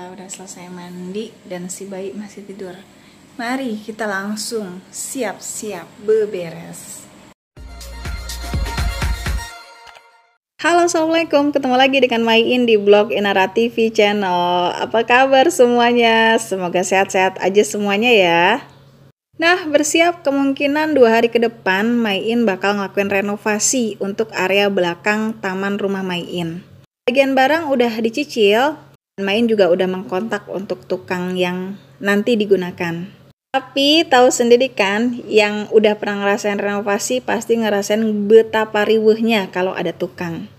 Udah selesai mandi dan si bayi masih tidur. Mari kita langsung siap-siap beberes. Halo, assalamualaikum. Ketemu lagi dengan Maiin di blog Inara TV channel. Apa kabar semuanya? Semoga sehat-sehat aja semuanya ya. Nah, bersiap kemungkinan 2 hari ke depan Maiin bakal ngelakuin renovasi untuk area belakang taman rumah Maiin. Bagian barang udah dicicil. Maiin juga udah mengkontak untuk tukang yang nanti digunakan. Tapi tahu sendiri kan, yang udah pernah ngerasain renovasi pasti ngerasain betapa riweuhnya kalau ada tukang.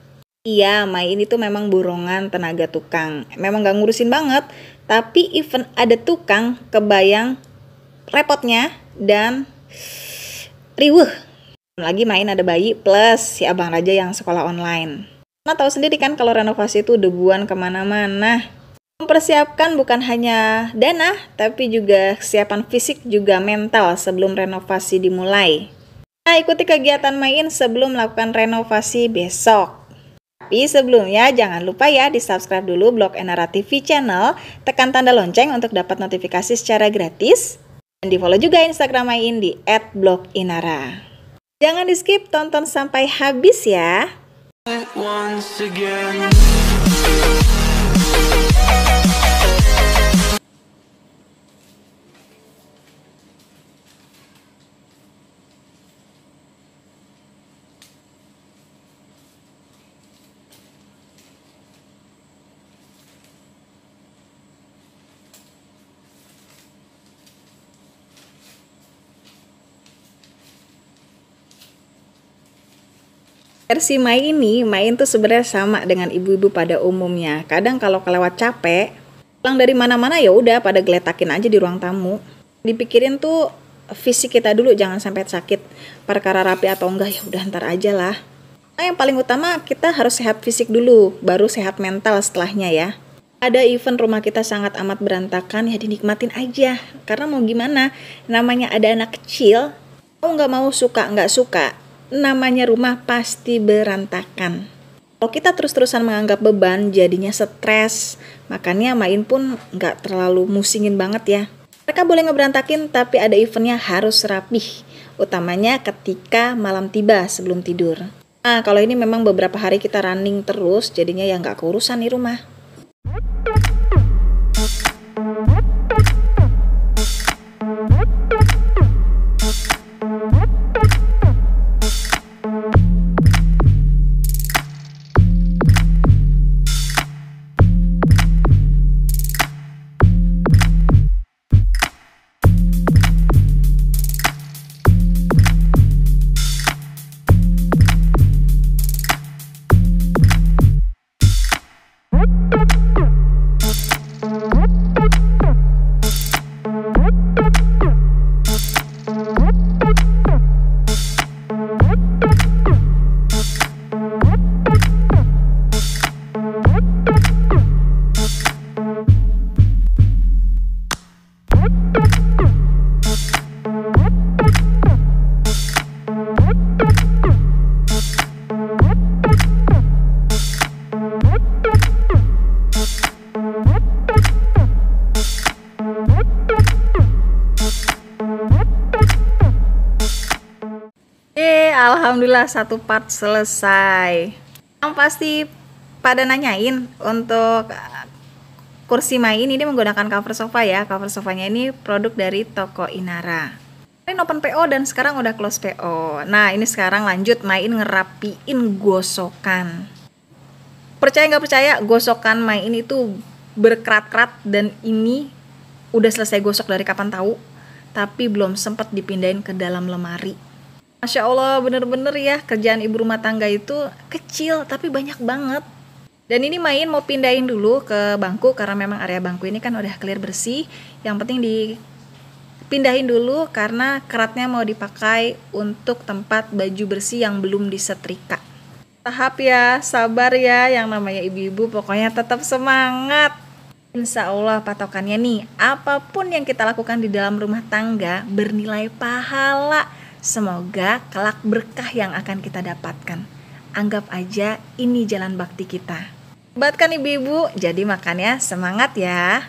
Iya, Maiin itu memang burongan tenaga tukang. Memang gak ngurusin banget, tapi even ada tukang, kebayang repotnya dan riweuh. Lagi Maiin ada bayi plus si Abang Raja yang sekolah online. Nah, tahu sendiri kan kalau renovasi itu debuan kemana-mana. Mempersiapkan bukan hanya dana, tapi juga kesiapan fisik juga mental sebelum renovasi dimulai. Nah, ikuti kegiatan Maiin sebelum melakukan renovasi besok. Tapi sebelumnya jangan lupa ya di subscribe dulu blog Inara TV channel, tekan tanda lonceng untuk dapat notifikasi secara gratis, dan di follow juga Instagram Maiin di @bloginara. Jangan di skip, tonton sampai habis ya. Once again. Versi Maiin tuh sebenarnya sama dengan ibu-ibu pada umumnya. Kadang kalau kelewat capek, pulang dari mana-mana ya udah pada geletakin aja di ruang tamu. Dipikirin tuh fisik kita dulu, jangan sampai sakit. Perkara rapi atau enggak ya udah ntar aja lah. Nah, yang paling utama kita harus sehat fisik dulu, baru sehat mental setelahnya ya. Ada event rumah kita sangat amat berantakan, ya dinikmatin aja. Karena mau gimana, namanya ada anak kecil, mau nggak mau suka nggak suka, namanya rumah pasti berantakan. Kalau kita terus-terusan menganggap beban, jadinya stres. Makanya Maiin pun nggak terlalu musingin banget ya. Mereka boleh ngeberantakin, tapi ada eventnya harus rapih. Utamanya ketika malam tiba sebelum tidur. Nah, kalau ini memang beberapa hari kita running terus, jadinya ya nggak keurusan nih rumah. Alhamdulillah satu part selesai. Yang pasti pada nanyain untuk kursi Maiin ini menggunakan cover sofa ya. Cover sofanya ini produk dari toko Inara. Ini open PO dan sekarang udah close PO. Nah, ini sekarang lanjut Maiin ngerapiin gosokan. Percaya nggak percaya, gosokan Maiin itu berkerat-kerat dan ini udah selesai gosok dari kapan tahu, tapi belum sempat dipindahin ke dalam lemari. Masya Allah, bener-bener ya, kerjaan ibu rumah tangga itu kecil tapi banyak banget. Dan ini Maiin mau pindahin dulu ke bangku karena memang area bangku ini kan udah clear bersih. Yang penting dipindahin dulu karena keratnya mau dipakai untuk tempat baju bersih yang belum disetrika. Tahap ya, sabar ya, yang namanya ibu-ibu pokoknya tetap semangat. Insya Allah patokannya nih, apapun yang kita lakukan di dalam rumah tangga bernilai pahala. Semoga kelak berkah yang akan kita dapatkan. Anggap aja ini jalan bakti kita. Buat kan ibu-ibu, jadi makannya semangat ya.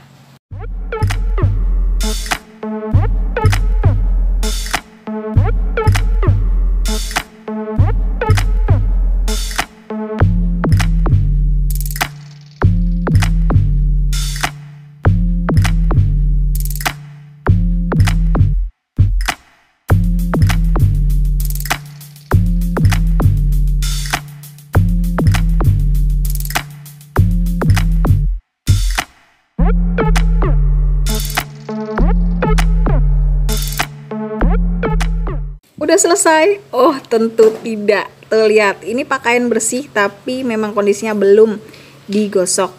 Udah selesai? Oh, tentu tidak. Tuh, lihat, ini pakaian bersih tapi memang kondisinya belum digosok.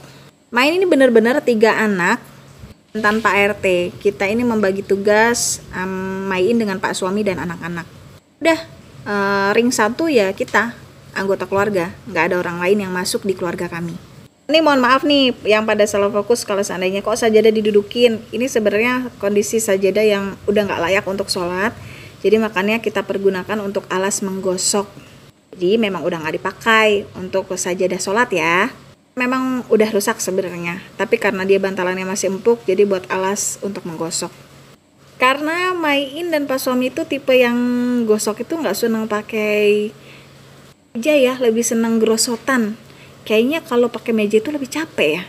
Main ini benar-benar 3 anak tanpa RT. Kita ini membagi tugas Main dengan Pak suami dan anak-anak. Udah, ring 1 ya kita, anggota keluarga. Nggak ada orang lain yang masuk di keluarga kami. Ini mohon maaf nih yang pada salah fokus kalau seandainya kok sajadah didudukin. Ini sebenarnya kondisi sajadah yang udah nggak layak untuk sholat. Jadi makanya kita pergunakan untuk alas menggosok. Jadi memang udah nggak dipakai untuk sajadah sholat ya. Memang udah rusak sebenarnya. Tapi karena dia bantalannya masih empuk, jadi buat alas untuk menggosok. Karena Main dan Pak suami itu tipe yang gosok itu nggak senang pakai meja ya, lebih senang gerosotan. Kayaknya kalau pakai meja itu lebih capek ya.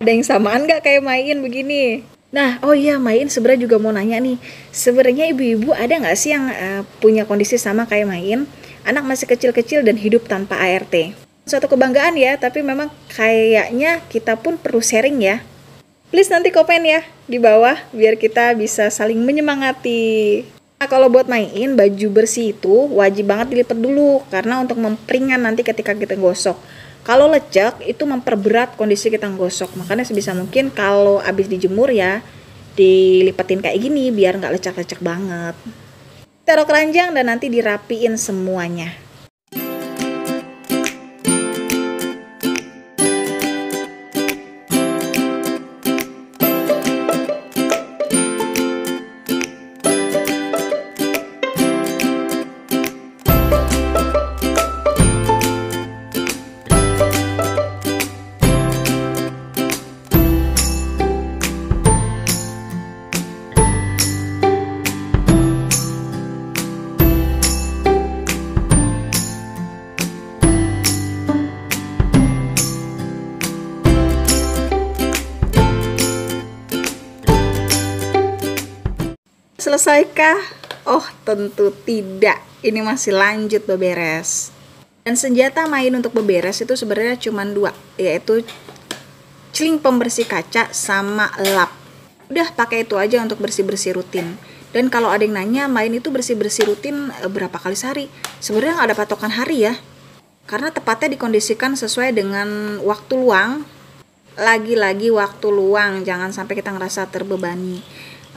Ada yang samaan nggak kayak Main begini? Nah, oh iya, Main sebenarnya juga mau nanya nih. Sebenarnya ibu-ibu ada nggak sih yang punya kondisi sama kayak Main? Anak masih kecil-kecil dan hidup tanpa ART. Suatu kebanggaan ya, tapi memang kayaknya kita pun perlu sharing ya. Please nanti komen ya di bawah biar kita bisa saling menyemangati. Nah, kalau buat Main, baju bersih itu wajib banget dilipat dulu karena untuk memperingan nanti ketika kita gosok. Kalau lecek itu memperberat kondisi kita gosok. Makanya sebisa mungkin kalau habis dijemur ya dilipetin kayak gini biar nggak lecek-lecek banget. Taruh keranjang dan nanti dirapiin semuanya. Selesaikah? Oh, tentu tidak. Ini masih lanjut beberes. Dan senjata Main untuk beberes itu sebenarnya cuma 2, yaitu celing pembersih kaca sama lap. Udah pakai itu aja untuk bersih-bersih rutin. Dan kalau ada yang nanya, Main itu bersih-bersih rutin berapa kali sehari? Sebenarnya nggak ada patokan hari ya. Karena tepatnya dikondisikan sesuai dengan waktu luang. Lagi-lagi waktu luang, jangan sampai kita ngerasa terbebani.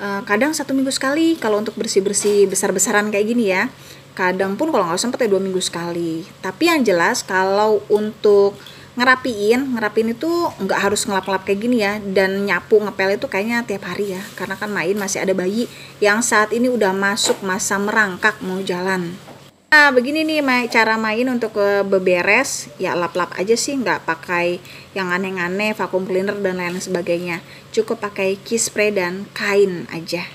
Kadang 1 minggu sekali kalau untuk bersih-bersih besar-besaran kayak gini ya. Kadang pun kalau nggak sempet ya 2 minggu sekali. Tapi yang jelas kalau untuk ngerapiin itu nggak harus ngelap-ngelap kayak gini ya. Dan nyapu, ngepel itu kayaknya tiap hari ya. Karena kan Main masih ada bayi yang saat ini udah masuk masa merangkak mau jalan. Nah, begini nih cara Main untuk beberes, ya lap-lap aja sih, nggak pakai yang aneh-aneh, vacuum cleaner dan lain sebagainya. Cukup pakai key spray dan kain aja.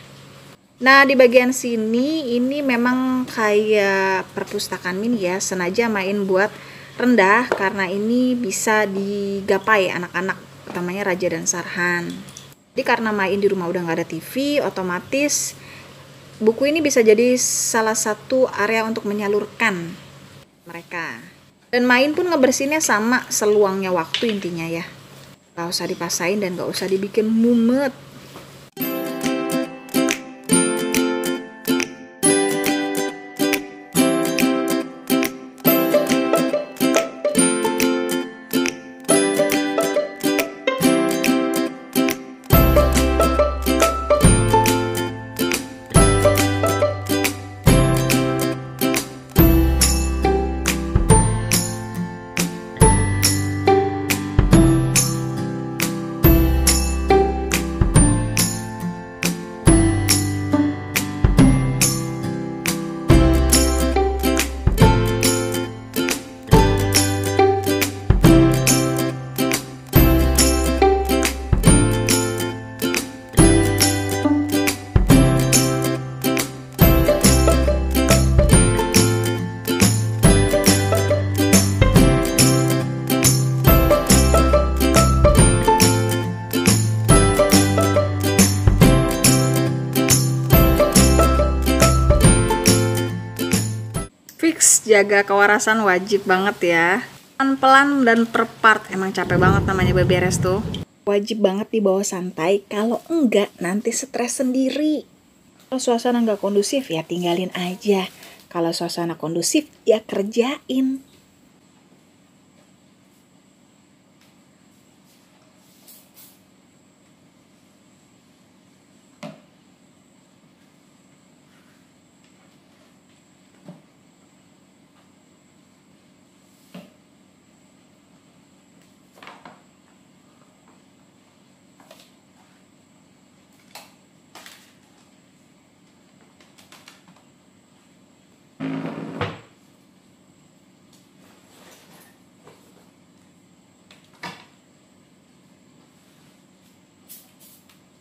Nah, di bagian sini ini memang kayak perpustakaan mini ya, sengaja Main buat rendah karena ini bisa digapai anak-anak, utamanya Raja dan Sarhan. Jadi karena Main di rumah udah nggak ada TV, otomatis buku ini bisa jadi salah satu area untuk menyalurkan mereka. Dan Main pun ngebersihinnya sama seluangnya waktu intinya ya. Gak usah dipasain dan gak usah dibikin mumet. jaga kewarasan wajib banget ya. Pelan-pelan dan per part, emang capek banget namanya beberes tuh. Wajib banget dibawa santai, kalau enggak nanti stres sendiri. Kalau suasana nggak kondusif ya tinggalin aja. Kalau suasana kondusif ya kerjain.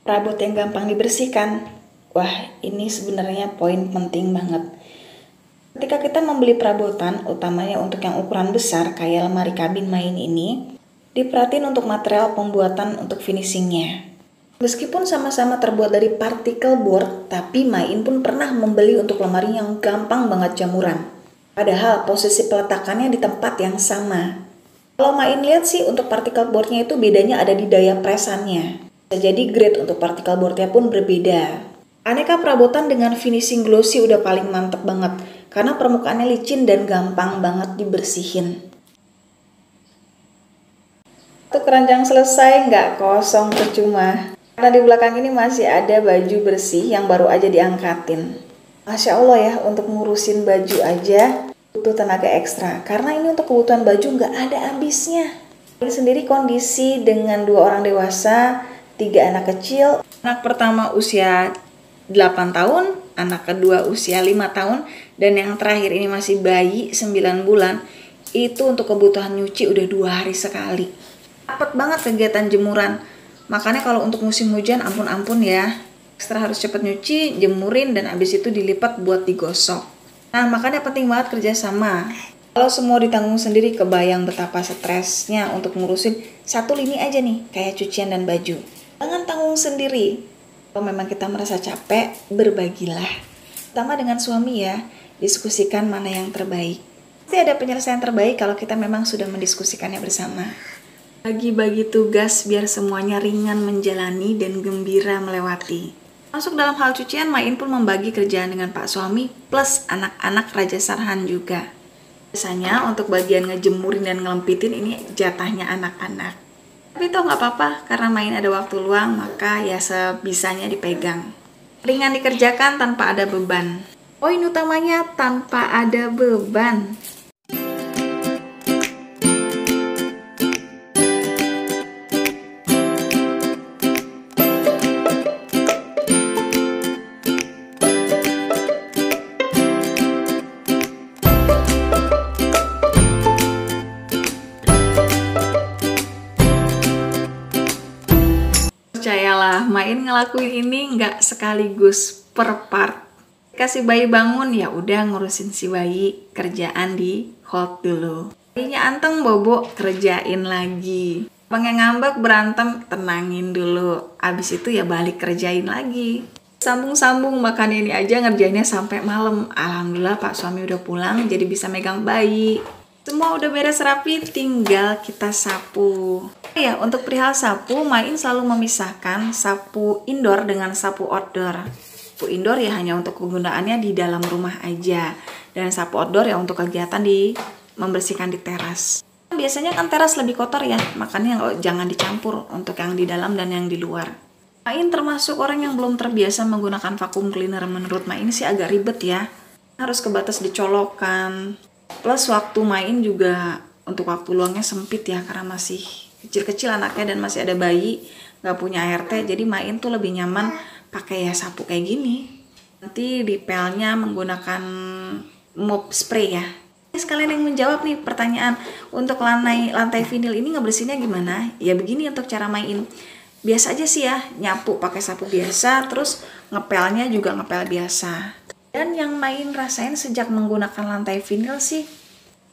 Perabot yang gampang dibersihkan. Wah, ini sebenarnya poin penting banget. Ketika kita membeli perabotan, utamanya untuk yang ukuran besar kayak lemari kabin main ini, diperhatiin untuk material pembuatan untuk finishingnya. Meskipun sama-sama terbuat dari particle board, tapi Main pun pernah membeli untuk lemari yang gampang banget jamuran. Padahal posisi peletakannya di tempat yang sama. Kalau Main lihat sih untuk particle boardnya itu bedanya ada di daya presannya. Jadi grade untuk particle boardnya pun berbeda. Aneka perabotan dengan finishing glossy udah paling mantep banget karena permukaannya licin dan gampang banget dibersihin. Untuk keranjang selesai, nggak kosong percuma. Karena di belakang ini masih ada baju bersih yang baru aja diangkatin. Masya Allah ya, untuk ngurusin baju aja butuh tenaga ekstra. Karena ini untuk kebutuhan baju nggak ada habisnya. Ini sendiri kondisi dengan 2 orang dewasa, 3 anak kecil. Anak pertama usia 8 tahun, anak kedua usia 5 tahun, dan yang terakhir ini masih bayi 9 bulan. Itu untuk kebutuhan nyuci udah 2 hari sekali. Cepet banget kegiatan jemuran. Makanya kalau untuk musim hujan ampun-ampun ya. Ekstra harus cepet nyuci, jemurin, dan abis itu dilipat buat digosok. Nah makanya penting banget kerjasama. Kalau semua ditanggung sendiri, kebayang betapa stresnya untuk ngurusin satu lini aja nih, kayak cucian dan baju. Jangan tanggung sendiri. Kalau memang kita merasa capek, berbagilah. Pertama dengan suami ya, diskusikan mana yang terbaik. Pasti ada penyelesaian terbaik kalau kita memang sudah mendiskusikannya bersama. Bagi-bagi tugas biar semuanya ringan menjalani dan gembira melewati. Masuk dalam hal cucian, Main pun membagi kerjaan dengan Pak Suami plus anak-anak Raja Sarhan juga. Biasanya untuk bagian ngejemurin dan ngelempitin ini jatahnya anak-anak. Tapi toh nggak apa-apa, karena Main ada waktu luang, maka ya sebisanya dipegang. Ringan dikerjakan tanpa ada beban. Poin utamanya tanpa ada beban. Percayalah, Main ngelakuin ini nggak sekaligus per part. Kasih bayi bangun, ya udah ngurusin si bayi, kerjaan di hold dulu. Bayinya anteng bobo, kerjain lagi. Pengen ngambek berantem, tenangin dulu. Abis itu ya balik kerjain lagi. Sambung-sambung, makan ini aja ngerjainnya sampai malam. Alhamdulillah Pak Suami udah pulang, jadi bisa megang bayi. Semua udah beres rapi, tinggal kita sapu. Ya, untuk perihal sapu, Main selalu memisahkan sapu indoor dengan sapu outdoor. Sapu indoor ya hanya untuk kegunaannya di dalam rumah aja. Dan sapu outdoor ya untuk kegiatan membersihkan di teras. Biasanya kan teras lebih kotor ya, makanya jangan dicampur untuk yang di dalam dan yang di luar. Main termasuk orang yang belum terbiasa menggunakan vacuum cleaner. Menurut Main sih agak ribet ya. Harus kebatas dicolokan. Plus waktu Main juga untuk waktu luangnya sempit ya, karena masih kecil-kecil anaknya dan masih ada bayi, nggak punya ART, jadi Main tuh lebih nyaman pakai ya sapu kayak gini. Nanti dipelnya menggunakan mop spray ya. Sekalian yang menjawab nih pertanyaan, untuk lantai vinil ini ngebersihinnya gimana? Ya begini untuk cara Main. Biasa aja sih ya, nyapu pakai sapu biasa, terus ngepelnya juga ngepel biasa. Dan yang Main rasain sejak menggunakan lantai vinil sih,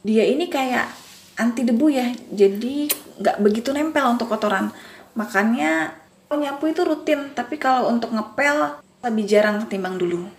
dia ini kayak anti debu ya, jadi nggak begitu nempel untuk kotoran. Makanya nyapu itu rutin, tapi kalau untuk ngepel lebih jarang ketimbang dulu.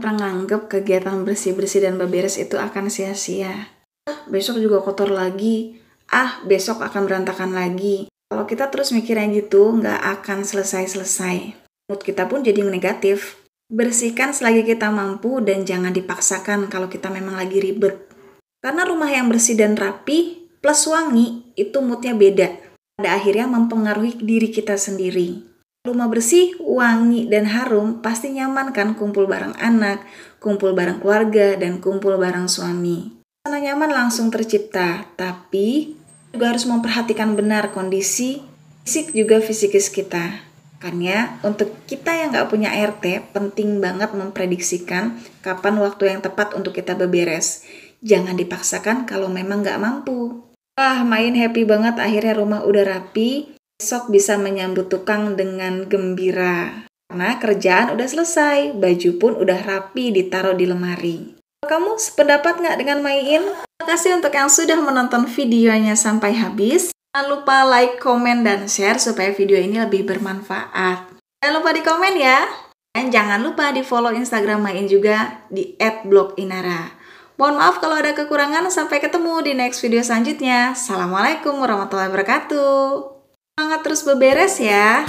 pernah nganggep kegiatan bersih-bersih dan beberes itu akan sia-sia. Besok juga kotor lagi. Besok akan berantakan lagi. Kalau kita terus mikirnya gitu, nggak akan selesai-selesai. Mood kita pun jadi negatif. Bersihkan selagi kita mampu dan jangan dipaksakan kalau kita memang lagi ribet. Karena rumah yang bersih dan rapi plus wangi itu moodnya beda. Pada akhirnya mempengaruhi diri kita sendiri. Rumah bersih, wangi, dan harum pasti nyaman kan kumpul bareng anak, kumpul bareng keluarga, dan kumpul bareng suami. Suasana nyaman langsung tercipta, tapi juga harus memperhatikan benar kondisi fisik juga fisikis kita. Makanya untuk kita yang nggak punya RT, penting banget memprediksikan kapan waktu yang tepat untuk kita beberes. Jangan dipaksakan kalau memang nggak mampu. Wah, main happy banget akhirnya rumah udah rapi. Besok bisa menyambut tukang dengan gembira. Karena kerjaan udah selesai, baju pun udah rapi ditaruh di lemari. Kamu sependapat nggak dengan Maiin? Terima kasih untuk yang sudah menonton videonya sampai habis. Jangan lupa like, komen, dan share supaya video ini lebih bermanfaat. Jangan lupa di komen ya. Dan jangan lupa di follow Instagram Maiin juga di @bloginara. Mohon maaf kalau ada kekurangan. Sampai ketemu di next video selanjutnya. Assalamualaikum warahmatullahi wabarakatuh. Semangat terus beberes ya.